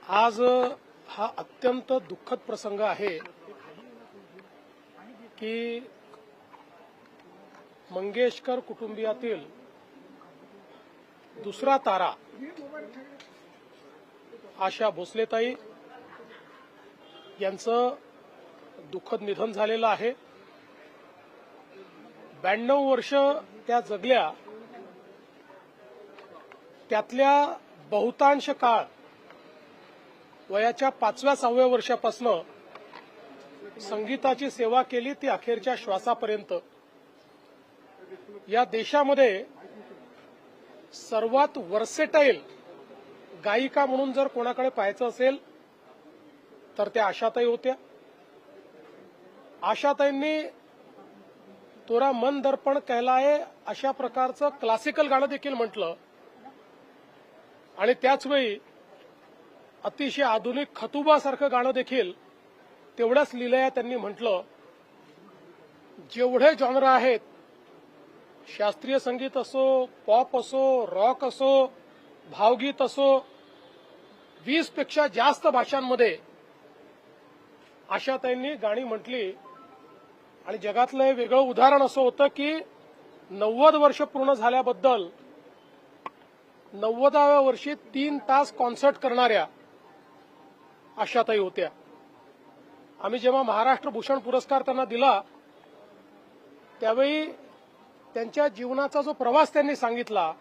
आज हा अत्यंत दुःखद प्रसंग आहे की मंगेशकर कुटुंबियातील दुसरा तारा आशा भोसलेताई यांचं दुःखद निधन झालेलं आहे। 92 वर्ष त्या जगल्या, त्यातल्या बहुतांश काळ वयाच्या 5व्या-6व्या वर्षापासून संगीताची सेवा केली, ती अखेरच्या श्वासापर्यंत। या देशामध्ये सर्वात वर्सेटाईल गायिका म्हणून जर कोणाकडे पाहायचं असेल तर त्या आशाताई होत्या। आशाताईंनी तोरा मन दर्पण कहलाए अशा प्रकारचं क्लासिकल गाणं देखील म्हटलं आणि त्याच वेळी अतिशय आधुनिक खतुबासारखं गाणं देखील तेवढ्याच लीलया त्यांनी म्हटलं। जेवढे जॉनर आहेत, शास्त्रीय संगीत असो, पॉप असो, रॉक असो, भावगीत असो, 20 पेक्षा जास्त भाषांमध्ये आशाताईंनी गाणी म्हटली। आणि जगातलं वेगळं उदाहरण असं होतं की 90 वर्ष पूर्ण झाल्याबद्दल 90व्या वर्षी 3 तास कॉन्सर्ट करणाऱ्या आशाताई होत्या। आम्ही जेव्हा महाराष्ट्र भूषण पुरस्कार त्यांना दिला त्यावेळी त्यांच्या जीवनाचा जो प्रवास त्यांनी सांगितला,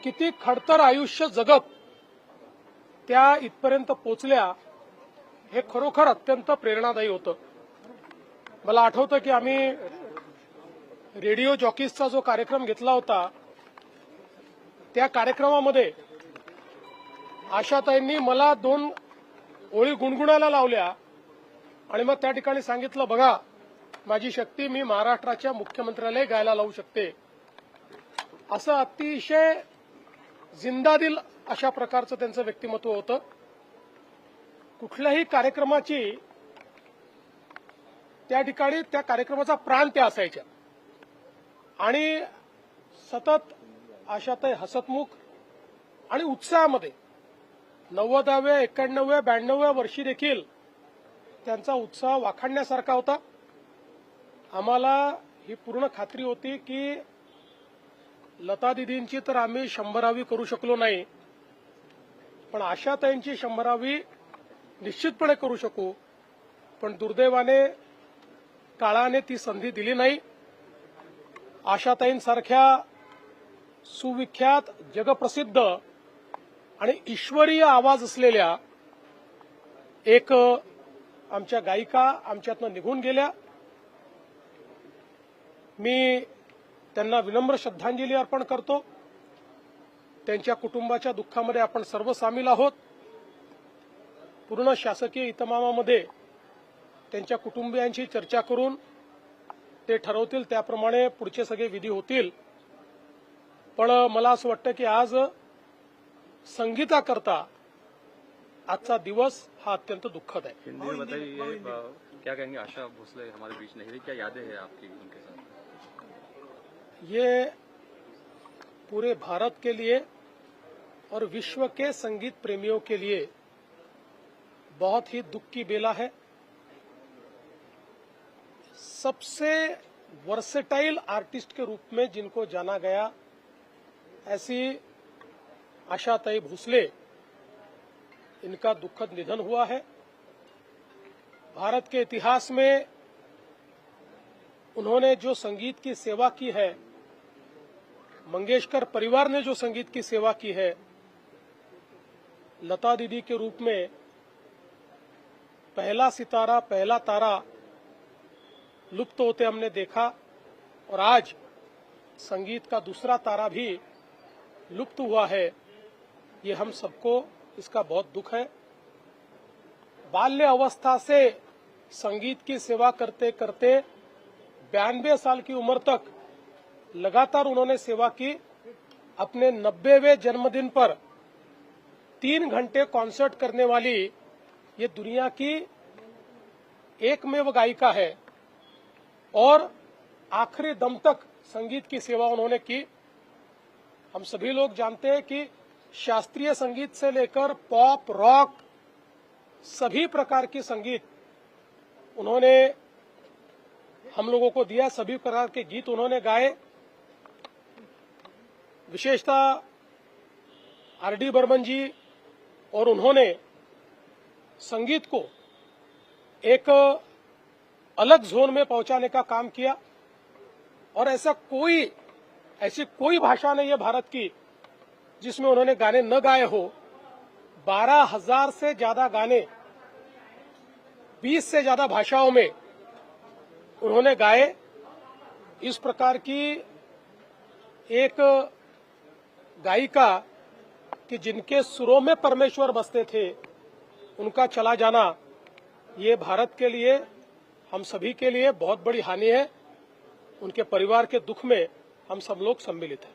किती खडतर आयुष्य जगत त्या इथपर्यंत पोहोचल्या, हे खरोखर अत्यंत प्रेरणादायी होतं। मला आठवतं की आम्ही रेडिओ जॉकीजचा जो कार्यक्रम घेतला होता, त्या कार्यक्रमामध्ये आशाताईंनी मला 2 ओळी गुणगुणायला लावल्या आणि मग त्या ठिकाणी सांगितलं, बघा माझी शक्ती, मी महाराष्ट्राच्या मुख्यमंत्र्याला गायला लावू शकते। असं अतिशय जिंदादिल अशा प्रकारचं त्यांचं व्यक्तिमत्व होतं। कुठल्याही कार्यक्रमाची त्या ठिकाणी त्या कार्यक्रमाचा प्राण त्या असायच्या आणि सतत आशाताई हसतमुख आणि उत्साहामध्ये 90व्या, 91व्या, 92व्या वर्षी देखील त्यांचा उत्साह वाखाणण्यासारखा होता। आम्हाला ही पूर्ण खात्री होती की लता दीदींची तर आम्ही 100वी करू शकलो नाही, पण आशाताईंची 100वी निश्चितपणे करू शकू। पण दुर्दैवाने काळाने ती संधी दिली नाही। आशाताईंसारख्या सुविख्यात, जगप्रसिद्ध आणि ईश्वरीय आवाज असलेल्या एक आमच्या गायिका आमच्यातनं निघून गेल्या। मी त्यांना विनम्र श्रद्धांजली अर्पण करतो। त्यांच्या कुटुंबाच्या दुःखामध्ये आपण सर्व सामील आहोत। पूर्ण शासकीय इतमामामध्ये त्यांच्या कुटुंबियांशी चर्चा करून ते ठरवतील त्याप्रमाणे पुढचे सगळे विधी होतील। पण मला असं वाटतं की आज संगीताकरता आजचा दिवस हा अत्यंत दुःखद आहे। हिंदी में बताइए, क्या कहेंगे आशा भोसले हमारे बीच नहीं रही, क्या यादें हैं आपकी उनके साथ? ये पूरे भारत के लिए और विश्व के संगीत प्रेमियों के लिए बहुत ही दुख की बेला है। सबसे वर्सेटाइल आर्टिस्ट के रूप में जिनको जाना गया, ऐसी आशाताई भोसले, इनका दुखद निधन हुआ है। भारत के इतिहास में उन्होंने जो संगीत की सेवा की है, मंगेशकर परिवार ने जो संगीत की सेवा की है, लता दीदी के रूप में पहला सितारा, पहला तारा लुप्त होते हमने देखा और आज संगीत का दूसरा तारा भी लुप्त हुआ है। ये हम सबको इसका बहुत दुख है। बाल्य अवस्था से संगीत की सेवा करते करते 92 साल की उम्र तक लगातार उन्होंने सेवा की। अपने 90वें जन्मदिन पर 3 घंटे कॉन्सर्ट करने वाली ये दुनिया की एकमेव गायिका है और आखिरी दम तक संगीत की सेवा उन्होंने की। हम सभी लोग जानते हैं कि शास्त्रीय संगीत से लेकर पॉप, रॉक, सभी प्रकार के संगीत उन्होंने हम लोगों को दिया। सभी प्रकार के गीत उन्होंने गाए। विशेषतः आर.डी. बर्मन जी और उन्होंने संगीत को एक अलग जोन में पहुंचाने का काम किया। और ऐसी कोई भाषा नहीं है भारत की जिसमें उन्होंने गाने न गाए हो। 12,000 से ज्यादा गाने 20 से ज्यादा भाषाओं में उन्होंने गाए। इस प्रकार की एक गायिका कि जिनके सुरों में परमेश्वर बसते थे, उनका चला जाना ये भारत के लिए, हम सभी के लिए बहुत बड़ी हानि है। उनके परिवार के दुख में हम सब लोग सम्मिलित हैं।